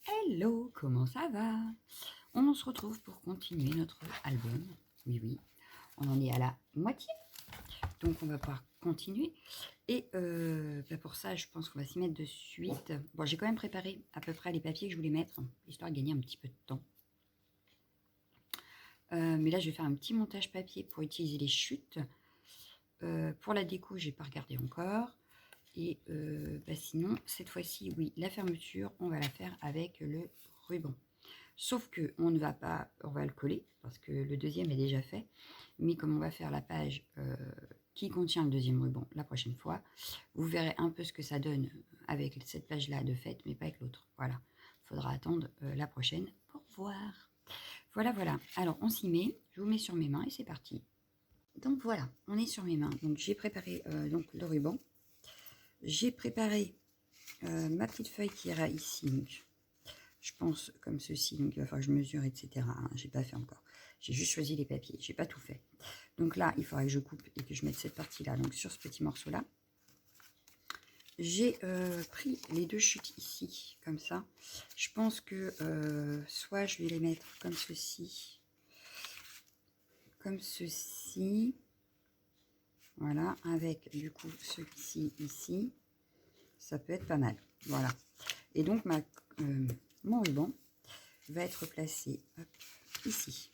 Hello, comment ça va? On se retrouve pour continuer notre album. Oui, oui, on en est à la moitié. Donc, on va pouvoir continuer. Et pour ça, je pense qu'on va s'y mettre de suite. Bon, j'ai quand même préparé à peu près les papiers que je voulais mettre, histoire de gagner un petit peu de temps. Mais là, je vais faire un petit montage papier pour utiliser les chutes. Pour la déco, j'ai pas regardé encore. Et sinon, cette fois-ci, oui, la fermeture, on va la faire avec le ruban. Sauf que on ne va pas, on va le coller parce que le deuxième est déjà fait. Mais comme on va faire la page qui contient le deuxième ruban la prochaine fois, vous verrez un peu ce que ça donne avec cette page-là de fait, mais pas avec l'autre. Voilà, il faudra attendre la prochaine pour voir. Voilà, voilà. Alors, on s'y met. Je vous mets sur mes mains et c'est parti. Donc voilà, on est sur mes mains. Donc j'ai préparé donc le ruban. J'ai préparé ma petite feuille qui ira ici. Donc, je pense comme ceci, donc il va falloir que je mesure, etc. J'ai pas fait encore. J'ai juste choisi les papiers, j'ai pas tout fait. Donc là, il faudrait que je coupe et que je mette cette partie-là, donc sur ce petit morceau-là. J'ai pris les deux chutes ici, comme ça. Je pense que soit je vais les mettre comme ceci, voilà, avec du coup celui-ci ici. Ça peut être pas mal, voilà. Et donc mon ruban va être placé hop, ici,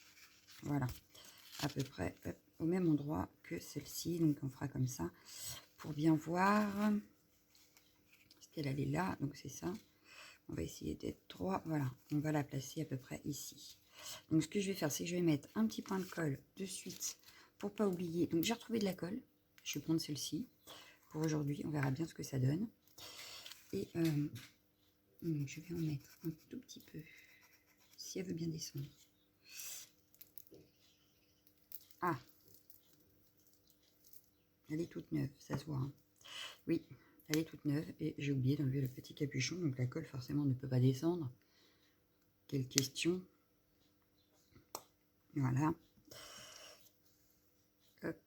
voilà, à peu près hop, au même endroit que celle-ci. Donc on fera comme ça pour bien voir. Parce qu'elle est là, donc c'est ça. On va essayer d'être droit, voilà. On va la placer à peu près ici. Donc ce que je vais faire, c'est que je vais mettre un petit point de colle de suite pour pas oublier. Donc j'ai retrouvé de la colle. Je vais prendre celle-ci pour aujourd'hui. On verra bien ce que ça donne. Et je vais en mettre un tout petit peu, si elle veut bien descendre. Ah, elle est toute neuve, ça se voit. Hein. Oui, elle est toute neuve et j'ai oublié d'enlever le petit capuchon, donc la colle forcément ne peut pas descendre. Quelle question. Voilà. Hop.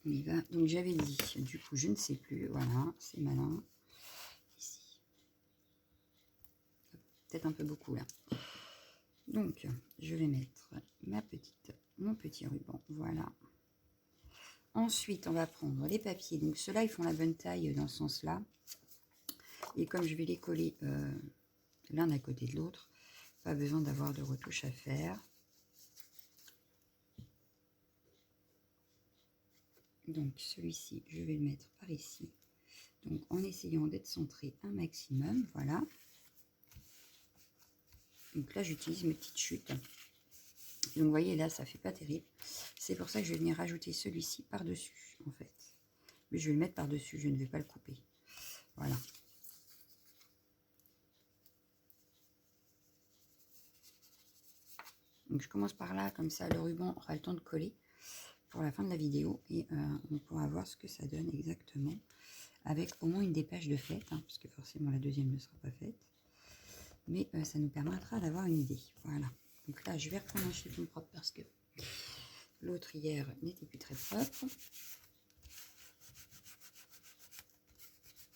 On y va. Donc j'avais dit, du coup je ne sais plus, voilà, c'est malin. Ici. Peut-être un peu beaucoup là. Donc je vais mettre mon petit ruban, voilà. Ensuite, on va prendre les papiers. Donc, ceux-là, ils font la bonne taille dans ce sens-là. Et comme je vais les coller l'un à côté de l'autre, pas besoin d'avoir de retouche à faire. Donc, celui-ci, je vais le mettre par ici. Donc, en essayant d'être centré un maximum, voilà. Donc là, j'utilise mes petites chutes. Donc, vous voyez, là, ça fait pas terrible. C'est pour ça que je vais venir rajouter celui-ci par-dessus, en fait. Mais je vais le mettre par-dessus, je ne vais pas le couper. Voilà. Donc je commence par là, comme ça le ruban aura le temps de coller pour la fin de la vidéo. Et on pourra voir ce que ça donne exactement. Avec au moins une des pages de faite, hein, parce que forcément la deuxième ne sera pas faite. Mais ça nous permettra d'avoir une idée. Voilà. Donc là, je vais reprendre un chiffon propre parce que l'autre hier n'était plus très propre.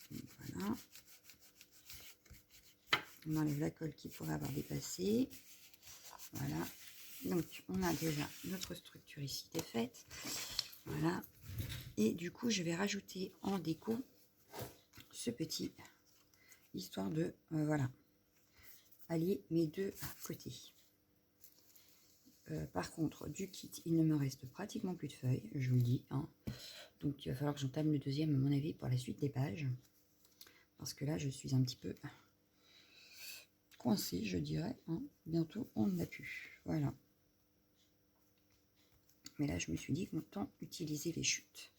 Voilà. On enlève la colle qui pourrait avoir dépassé. Voilà. Donc, on a déjà notre structure ici qui est faite. Voilà. Et du coup, je vais rajouter en déco ce petit, histoire de, voilà, allier mes deux côtés. Par contre, du kit, il ne me reste pratiquement plus de feuilles, je vous le dis. Hein. Donc, il va falloir que j'entame le deuxième, à mon avis, pour la suite des pages. Parce que là, je suis un petit peu coincée, je dirais. Hein. Bientôt, on ne l'a plus. Voilà. Mais là, je me suis dit qu'autant utiliser les chutes.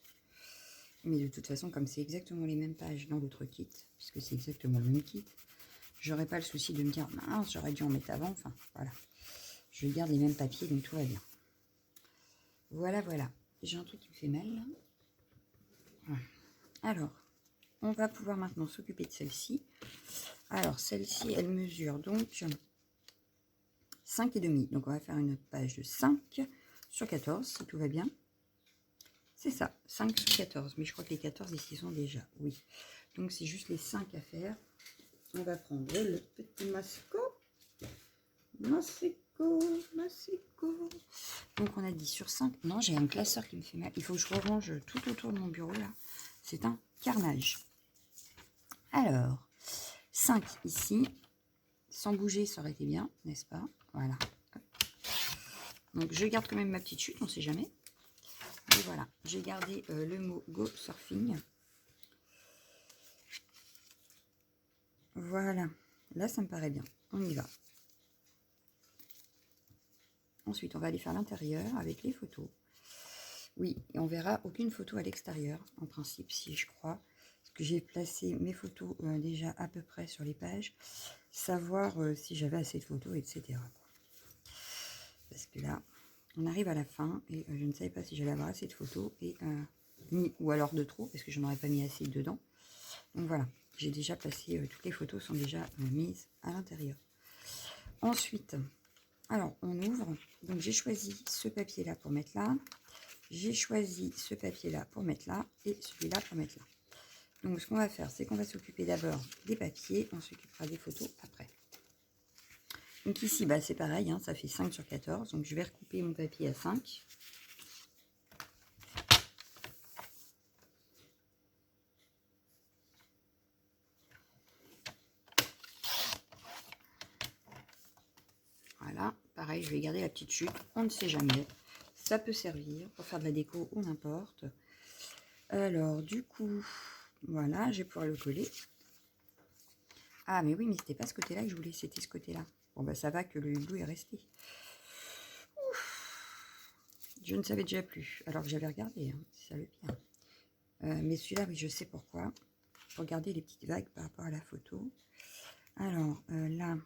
Mais de toute façon, comme c'est exactement les mêmes pages dans l'autre kit, puisque c'est exactement le même kit, j'aurais pas le souci de me dire, mince, j'aurais dû en mettre avant. Enfin, voilà. Je garde les mêmes papiers, donc tout va bien. Voilà, voilà. J'ai un truc qui me fait mal, là. Voilà. Alors, on va pouvoir maintenant s'occuper de celle-ci. Alors, celle-ci, elle mesure donc 5,5. Donc, on va faire une page de 5 sur 14, si tout va bien. C'est ça, 5 sur 14. Mais je crois que les 14 ici sont déjà, oui. Donc, c'est juste les 5 à faire. On va prendre le petit masco. Masco. Donc, on a dit sur 5. Non, j'ai un classeur qui me fait mal. Il faut que je rerange tout autour de mon bureau, là. C'est un carnage. Alors, 5 ici. Sans bouger, ça aurait été bien, n'est-ce pas? Voilà. Hop. Donc, je garde quand même ma petite chute, on ne sait jamais. Et voilà, j'ai gardé le mot Go Surfing. Voilà, là, ça me paraît bien. On y va. Ensuite, on va aller faire l'intérieur avec les photos. Oui, et on verra aucune photo à l'extérieur, en principe, si je crois. Parce que j'ai placé mes photos déjà à peu près sur les pages. Savoir si j'avais assez de photos, etc. Parce que là, on arrive à la fin et je ne savais pas si j'allais avoir assez de photos et, ou alors de trop, parce que je n'en aurais pas mis assez dedans. Donc voilà, j'ai déjà placé, toutes les photos sont déjà mises à l'intérieur. Ensuite, alors on ouvre. Donc j'ai choisi ce papier-là pour mettre là. J'ai choisi ce papier-là pour mettre là et celui-là pour mettre là. Donc ce qu'on va faire, c'est qu'on va s'occuper d'abord des papiers, on s'occupera des photos après. Donc ici, bah, c'est pareil, hein, ça fait 5 sur 14. Donc je vais recouper mon papier à 5. Voilà, pareil, je vais garder la petite chute, on ne sait jamais. Ça peut servir pour faire de la déco ou n'importe. Alors, du coup, voilà, je vais pouvoir le coller. Ah, mais oui, mais c'était pas ce côté-là que je voulais, c'était ce côté-là. Bon, bah ça va que le hibou est resté. Ouf. Je ne savais déjà plus, alors que j'avais regardé, hein, c'est ça le pire. Mais celui-là, oui, je sais pourquoi. Pour garder les petites vagues par rapport à la photo. Alors, là,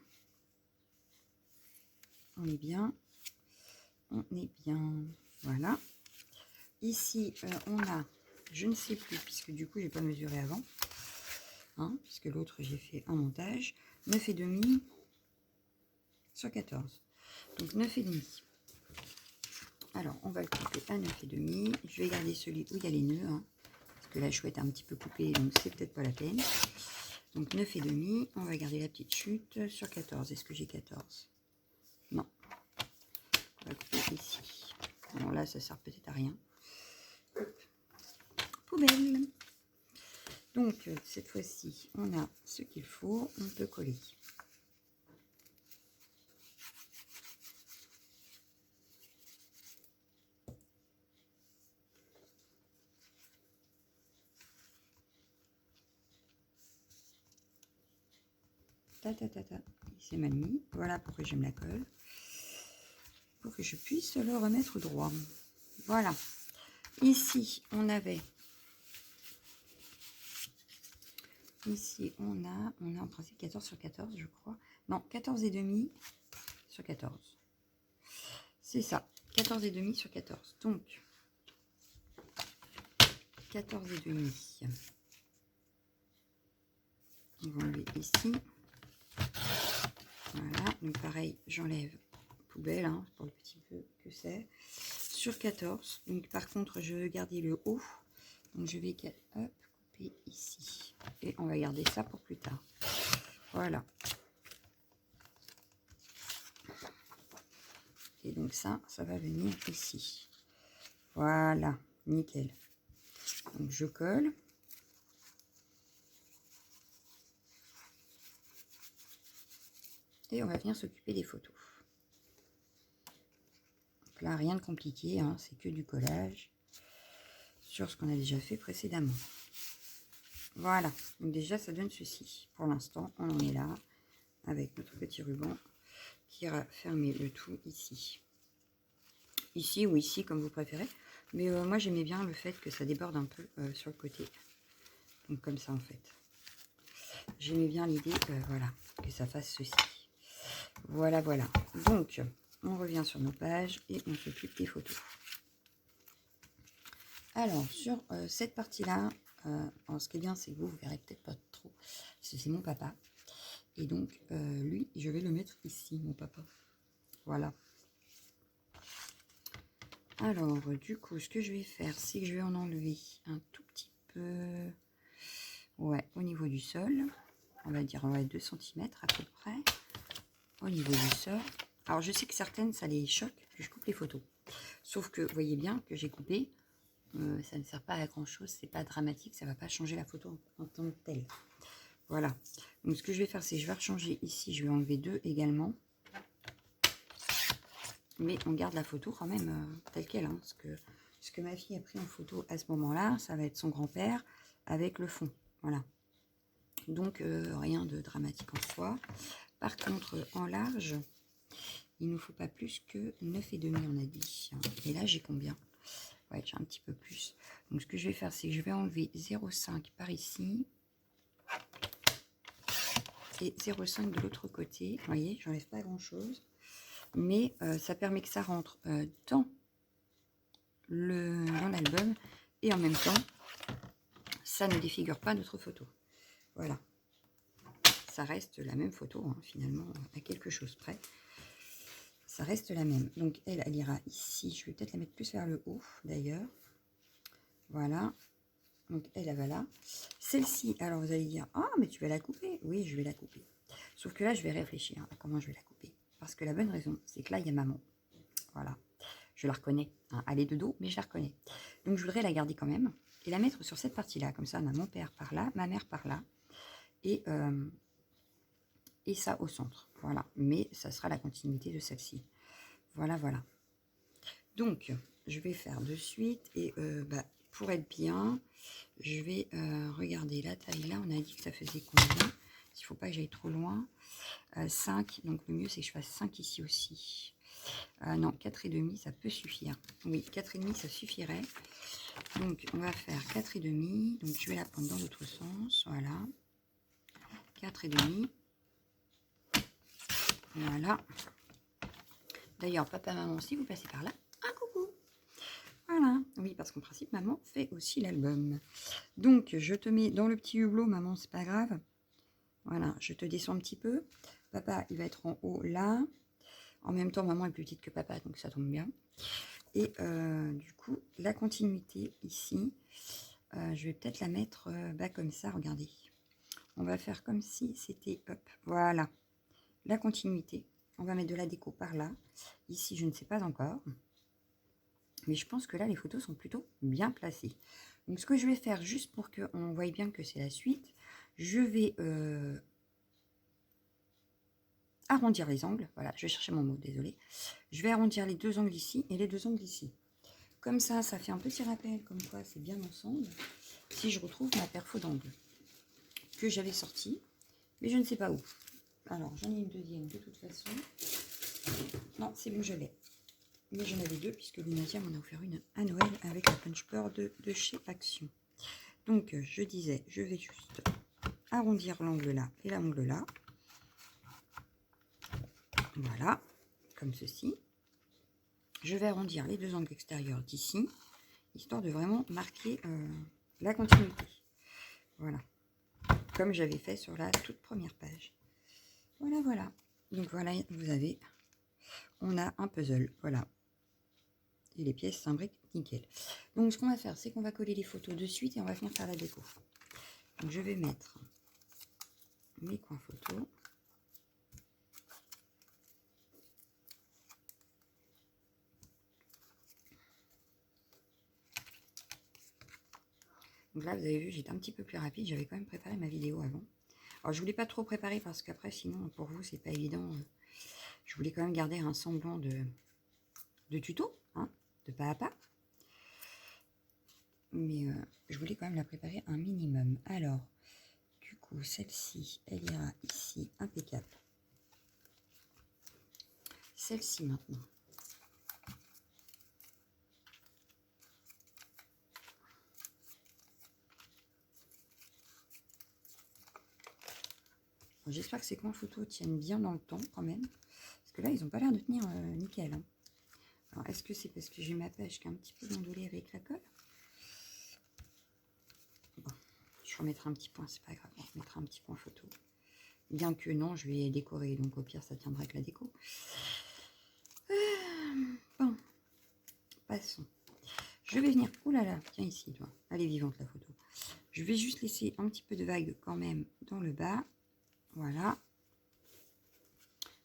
on est bien. On est bien. Voilà. Ici, on a, je ne sais plus, puisque du coup, j'ai pas mesuré avant. Hein, puisque l'autre, j'ai fait un montage. 9,5 sur 14. Donc, 9,5. Alors, on va le couper à 9,5. Je vais garder celui où il y a les nœuds. Hein, parce que la chouette est un petit peu coupée, donc c'est peut-être pas la peine. Donc, 9,5. On va garder la petite chute sur 14. Est-ce que j'ai 14? Non. On va couper ici. Bon, là, ça sert peut-être à rien. Hop. Poubelle. Donc, cette fois-ci, on a ce qu'il faut. On peut coller. Ta, ta, ta, ta. Il s'est mal mis. Voilà pourquoi je me la colle. Pour que je puisse le remettre droit. Voilà. Ici, on avait... Ici, on a en principe 14 sur 14, je crois. Non, 14,5 sur 14. C'est ça, 14,5 sur 14. Donc, 14,5. On va enlever ici. Voilà, donc pareil, j'enlève poubelle, hein, pour le petit peu que c'est. Sur 14, donc par contre, je veux garder le haut. Donc, je vais hop, couper ici. Et on va garder ça pour plus tard. Voilà. Et donc ça va venir ici. Voilà, nickel. Donc je colle. Et on va venir s'occuper des photos. Donc là, rien de compliqué, hein, c'est que du collage sur ce qu'on a déjà fait précédemment. Voilà, donc déjà ça donne ceci. Pour l'instant, on en est là avec notre petit ruban qui ira fermer le tout ici. Ici ou ici, comme vous préférez. Mais moi, j'aimais bien le fait que ça déborde un peu sur le côté. Donc comme ça, en fait. J'aimais bien l'idée, voilà, que ça fasse ceci. Voilà, voilà. Donc, on revient sur nos pages et on s'occupe des photos. Alors, sur cette partie-là, ce qui est bien, c'est que vous verrez peut-être pas trop. C'est mon papa. Et donc, lui, je vais le mettre ici, mon papa. Voilà. Alors, du coup, ce que je vais faire, c'est que je vais en enlever un tout petit peu. Ouais, au niveau du sol, on va dire ouais, 2 cm à peu près. Au niveau du sol. Alors, je sais que certaines, ça les choque que je coupe les photos. Sauf que, vous voyez bien que j'ai coupé. Ça ne sert pas à grand chose, c'est pas dramatique, ça va pas changer la photo en tant que telle. Voilà. Donc ce que je vais faire, c'est que je vais rechanger ici, je vais enlever 2 également. Mais on garde la photo quand même telle qu'elle. Hein, ce que ma fille a pris en photo à ce moment-là, ça va être son grand-père avec le fond. Voilà. Donc rien de dramatique en soi. Par contre, en large, il ne nous faut pas plus que 9,5 on a dit. Et là, j'ai combien? Ouais, j'ai un petit peu plus. Donc, ce que je vais faire, c'est que je vais enlever 0,5 par ici. Et 0,5 de l'autre côté. Vous voyez, j'enlève pas grand-chose. Mais ça permet que ça rentre dans l'album. Et en même temps, ça ne défigure pas notre photo. Voilà. Ça reste la même photo, hein, finalement, à quelque chose près. Ça reste la même. Donc, elle ira ici. Je vais peut-être la mettre plus vers le haut, d'ailleurs. Voilà. Donc, elle va là. Celle-ci, alors vous allez dire, ah, mais tu vas la couper. Oui, je vais la couper. Sauf que là, je vais réfléchir à comment je vais la couper. Parce que la bonne raison, c'est que là, il y a maman. Voilà. Je la reconnais. Hein. Elle est de dos, mais je la reconnais. Donc, je voudrais la garder quand même. Et la mettre sur cette partie-là. Comme ça, on a mon père par là, ma mère par là. Et ça au centre. Voilà. Mais ça sera la continuité de celle-ci. Voilà, voilà. Donc, je vais faire de suite. Et pour être bien, je vais regarder la taille. Là, on a dit que ça faisait combien? Il ne faut pas que j'aille trop loin. 5. Donc, le mieux, c'est que je fasse 5 ici aussi. Non, 4,5, ça peut suffire. Oui, 4,5, ça suffirait. Donc, on va faire 4,5. Donc, je vais la prendre dans l'autre sens. Voilà. 4,5. Voilà. D'ailleurs, papa, maman, si vous passez par là, un coucou. Voilà. Oui, parce qu'en principe, maman fait aussi l'album. Donc, je te mets dans le petit hublot, maman, c'est pas grave. Voilà, je te descends un petit peu. Papa, il va être en haut, là. En même temps, maman est plus petite que papa, donc ça tombe bien. Et du coup, la continuité ici, je vais peut-être la mettre comme ça, regardez. On va faire comme si c'était, hop, voilà, la continuité. On va mettre de la déco par là. Ici, je ne sais pas encore. Mais je pense que là, les photos sont plutôt bien placées. Donc, ce que je vais faire, juste pour qu'on voie bien que c'est la suite, je vais arrondir les angles. Voilà, je vais chercher mon mot, désolé. Je vais arrondir les 2 angles ici et les 2 angles ici. Comme ça fait un petit rappel, comme quoi c'est bien ensemble. Si je retrouve ma perfo d'angle que j'avais sortie, mais je ne sais pas où. Alors, j'en ai une deuxième de toute façon. Non, c'est bon, je l'ai. Mais j'en avais 2, puisque Lunasia m'en a offert une à Noël avec la punch board de chez Action. Donc, je disais, je vais juste arrondir l'angle là et l'angle là. Voilà, comme ceci. Je vais arrondir les 2 angles extérieurs d'ici, histoire de vraiment marquer la continuité. Voilà, comme j'avais fait sur la toute première page. Voilà, voilà. Donc voilà, vous avez, on a un puzzle, voilà. Et les pièces s'imbriquent nickel. Donc ce qu'on va faire, c'est qu'on va coller les photos de suite et on va venir faire la déco. Donc je vais mettre mes coins photos. Donc là, vous avez vu, j'étais un petit peu plus rapide. J'avais quand même préparé ma vidéo avant. Alors, je voulais pas trop préparer parce qu'après, sinon, pour vous, c'est pas évident. Je voulais quand même garder un semblant de tuto, hein, de pas à pas. Mais je voulais quand même la préparer un minimum. Alors, du coup, celle-ci, elle ira ici, impeccable. Celle-ci maintenant. J'espère que ces coins photos tiennent bien dans le temps quand même. Parce que là, ils n'ont pas l'air de tenir nickel. Hein. Alors, est-ce que c'est parce que j'ai ma page qui est un petit peu ondulée avec la colle? Bon, je remettrai un petit point, c'est pas grave. On remettra un petit point photo. Bien que non, je vais décorer. Donc au pire, ça tiendra avec la déco. Bon, passons. Je vais venir... Ouh là là, tiens ici, toi. Elle est vivante la photo. Je vais juste laisser un petit peu de vague quand même dans le bas. Voilà.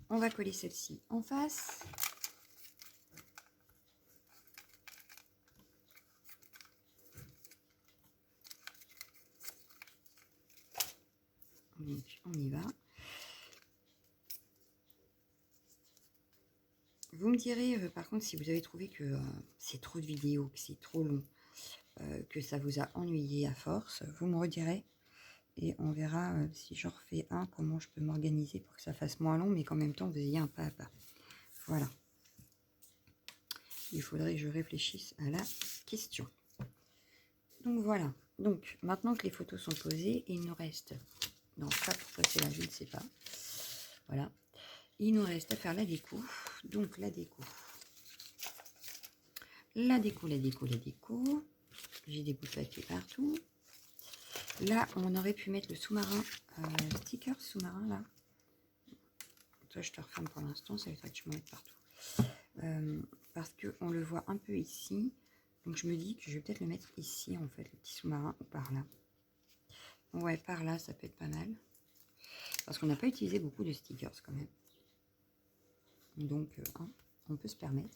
On va coller celle-ci en face. Donc, on y va. Vous me direz, par contre, si vous avez trouvé que c'est trop de vidéos, que c'est trop long, que ça vous a ennuyé à force, vous me redirez. Et on verra si j'en refais un, comment je peux m'organiser pour que ça fasse moins long, mais qu'en même temps, vous ayez un pas à pas. Voilà. Il faudrait que je réfléchisse à la question. Donc voilà. Donc, maintenant que les photos sont posées, il nous reste... Non, ça, pourquoi c'est là, je ne sais pas. Voilà. Il nous reste à faire la déco. Donc, la déco. La déco, la déco, la déco. J'ai des bouts de papier partout. Là, on aurait pu mettre le sous-marin, sticker sous-marin, là. Toi, je te referme pour l'instant, ça va être que je m'en mette partout. Parce qu'on le voit un peu ici. Donc, je me dis que je vais peut-être le mettre ici, en fait, le petit sous-marin, ou par là. Ouais, par là, ça peut être pas mal. Parce qu'on n'a pas utilisé beaucoup de stickers, quand même. Donc, hein, on peut se permettre.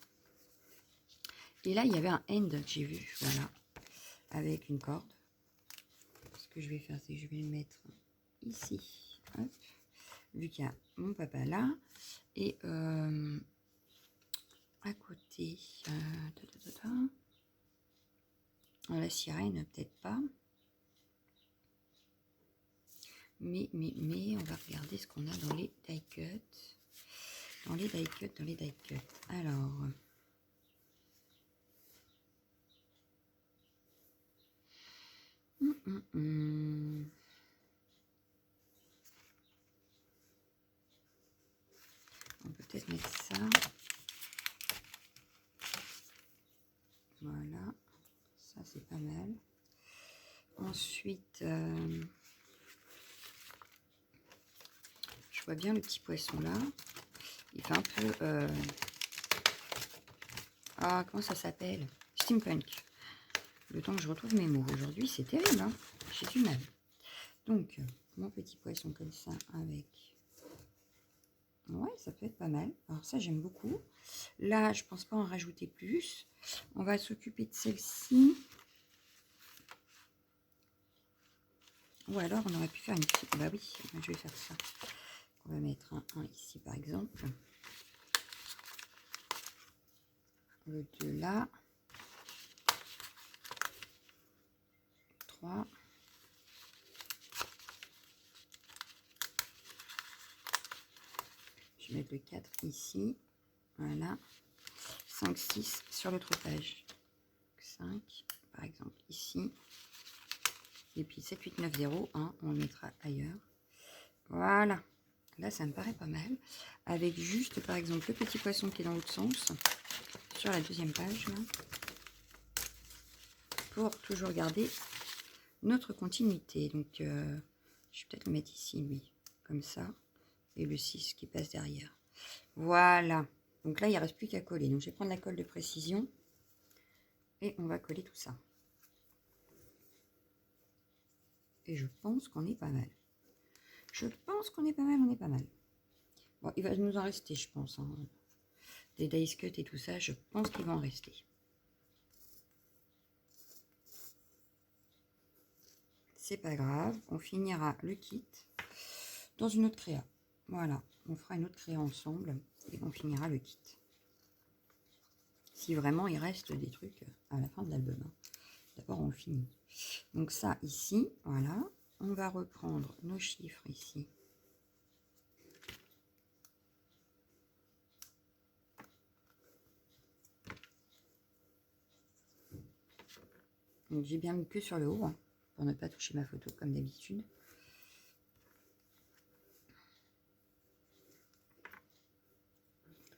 Et là, il y avait un end que j'ai vu, voilà, avec une corde. Ce que je vais faire, c'est que je vais le mettre ici. Hop. Vu qu'il y a mon papa là. Et à côté, la sirène, peut-être pas. Mais, on va regarder ce qu'on a dans les die cuts. Dans les die cuts. Alors, on peut peut-être mettre ça. Voilà, ça c'est pas mal. Ensuite, je vois bien le petit poisson là. Il fait un peu... Ah, comment ça s'appelle? Steampunk. Le temps que je retrouve mes mots. Aujourd'hui, c'est terrible, hein. J'ai du mal. Donc, mon petit poisson comme ça avec... Ouais, ça peut être pas mal. Alors ça, j'aime beaucoup. Là, je pense pas en rajouter plus. On va s'occuper de celle-ci. Ou alors, on aurait pu faire une petite... Bah oui, je vais faire ça. On va mettre un 1 ici, par exemple. Le 2 là. 3. Je vais mettre le 4 ici. Voilà. 5, 6 sur l'autre page. 5, par exemple, ici. Et puis 7, 8, 9, 0, 1, on le mettra ailleurs. Voilà. Là, ça me paraît pas mal. Avec juste, par exemple, le petit poisson qui est dans l'autre sens. Sur la deuxième page, là. Pour toujours garder notre continuité. Donc, je vais peut-être le mettre ici, lui. Comme ça. Et le 6 qui passe derrière. Voilà. Donc là, il ne reste plus qu'à coller. Donc, je vais prendre la colle de précision. Et on va coller tout ça. Et je pense qu'on est pas mal. Je pense qu'on est pas mal, on est pas mal. Bon, il va nous en rester, je pense. Hein. Des dice cut et tout ça, je pense qu'il va en rester. C'est pas grave, on finira le kit dans une autre créa. Voilà, on fera une autre créa ensemble et on finira le kit. Si vraiment il reste des trucs à la fin de l'album. Hein. D'abord, on finit. Donc ça, ici, voilà. On va reprendre nos chiffres ici. Donc j'ai bien mis que sur le haut, hein, pour ne pas toucher ma photo comme d'habitude.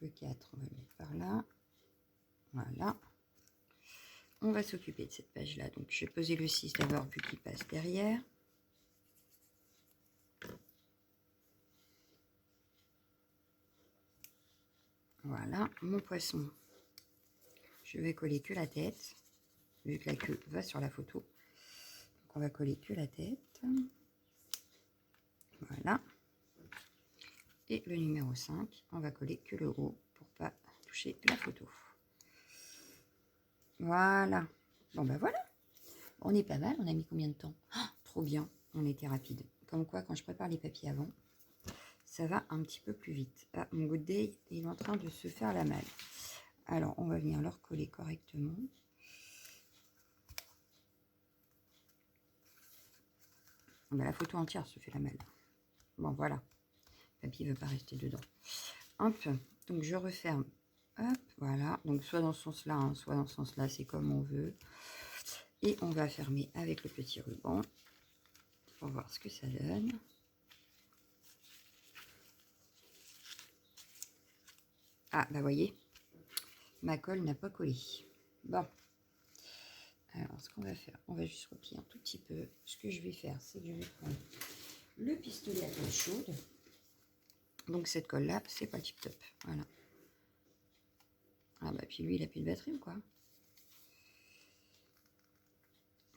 Le 4, on va le mettre par là. Voilà. On va s'occuper de cette page-là. Donc je vais poser le 6 d'abord, vu qu'il passe derrière. Voilà, mon poisson. Je vais coller que la tête, vu que la queue va sur la photo. Donc on va coller que la tête. Voilà. Et le numéro 5, on va coller que le haut pour pas toucher la photo. Voilà. Bon ben voilà. On est pas mal. On a mis combien de temps? Oh, trop bien. On était rapide. Comme quoi, quand je prépare les papiers avant, ça va un petit peu plus vite. Ah, mon good day est en train de se faire la malle. Alors, on va venir le recoller correctement. Ben, la photo entière se fait la malle. Bon, voilà. Le papier ne veut pas rester dedans. Hop. Donc, je referme. Hop, voilà. Donc, soit dans ce sens-là, hein, soit dans ce sens-là, c'est comme on veut. Et on va fermer avec le petit ruban pour voir ce que ça donne. Ah, bah voyez, ma colle n'a pas collé. Bon, alors ce qu'on va faire, on va juste replier un tout petit peu. Ce que je vais faire, c'est que je vais prendre le pistolet à colle chaude. Donc cette colle-là, c'est pas tip top. Voilà. Ah bah puis lui, il a plus de batterie ou quoi?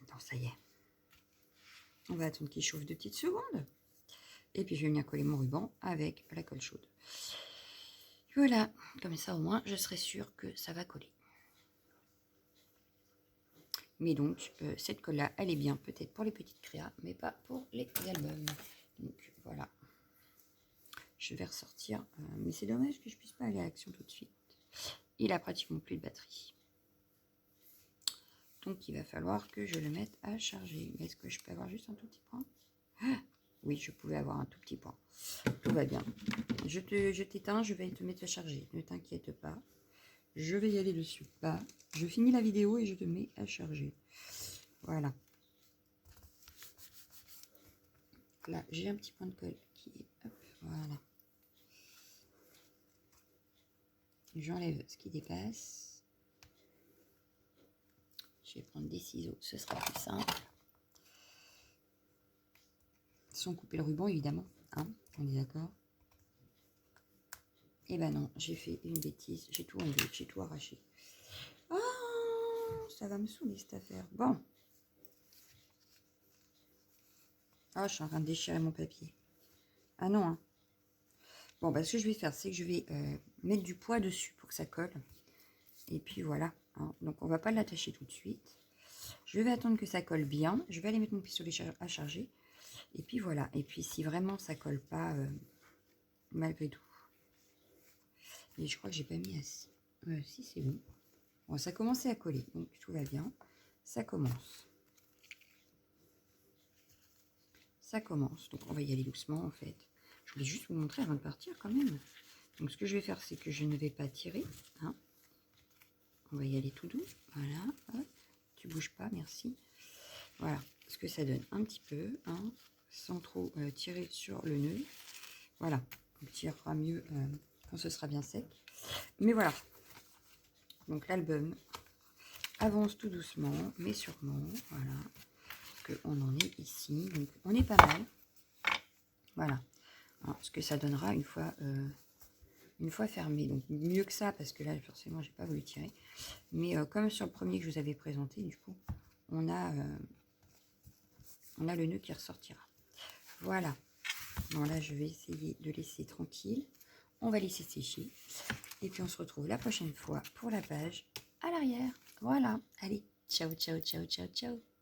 Non, ça y est. On va attendre qu'il chauffe 2 petites secondes. Et puis je vais venir coller mon ruban avec la colle chaude. Voilà, comme ça au moins, je serai sûre que ça va coller. Mais donc, cette colle-là, elle est bien peut-être pour les petites créas, mais pas pour les albums. Donc, voilà. Je vais ressortir. Mais c'est dommage que je puisse pas aller à l'action tout de suite. Il a pratiquement plus de batterie. Donc, il va falloir que je le mette à charger. Mais est-ce que je peux avoir juste un tout petit point? Ah, oui, je pouvais avoir un tout petit point. Tout va bien. Je t'éteins, je vais te mettre à charger. Ne t'inquiète pas. Je vais y aller dessus. Pas. Je finis la vidéo et je te mets à charger. Voilà. Là, j'ai un petit point de colle qui est... Hop, voilà. J'enlève ce qui dépasse. Je vais prendre des ciseaux, ce sera plus simple. Sans couper le ruban, évidemment. Hein, on est d'accord? Eh ben non, j'ai fait une bêtise. J'ai tout enlevé, j'ai tout arraché. Oh, ça va me saouler cette affaire. Bon. Ah, je suis en train de déchirer mon papier. Ah non, hein. Bon, bah, ce que je vais faire, c'est que je vais mettre du poids dessus pour que ça colle. Et puis voilà. Hein. Donc, on va pas l'attacher tout de suite. Je vais attendre que ça colle bien. Je vais aller mettre mon pistolet à charger. Et puis voilà. Et puis, si vraiment ça colle pas, malgré tout. Et je crois que j'ai pas mis assez. Si, c'est bon. Bon, ça commençait à coller. Donc, tout va bien. Ça commence. Ça commence. Donc, on va y aller doucement, en fait. Je voulais juste vous montrer avant de partir, quand même. Donc, ce que je vais faire, c'est que je ne vais pas tirer. Hein. On va y aller tout doux. Voilà. Hop. Tu bouges pas, merci. Voilà. Ce que ça donne un petit peu. Hein, sans trop tirer sur le nœud. Voilà. On tirera mieux quand ce sera bien sec. Mais voilà. Donc, l'album avance tout doucement, mais sûrement. Voilà. On en est ici. Donc, on est pas mal. Voilà. Alors, ce que ça donnera une fois fermé. Donc, mieux que ça, parce que là, forcément, j'ai pas voulu tirer. Mais comme sur le premier que je vous avais présenté, du coup, on a le nœud qui ressortira. Voilà. Bon, là, je vais essayer de laisser tranquille. On va laisser sécher. Et puis, on se retrouve la prochaine fois pour la page à l'arrière. Voilà. Allez, ciao, ciao, ciao, ciao, ciao.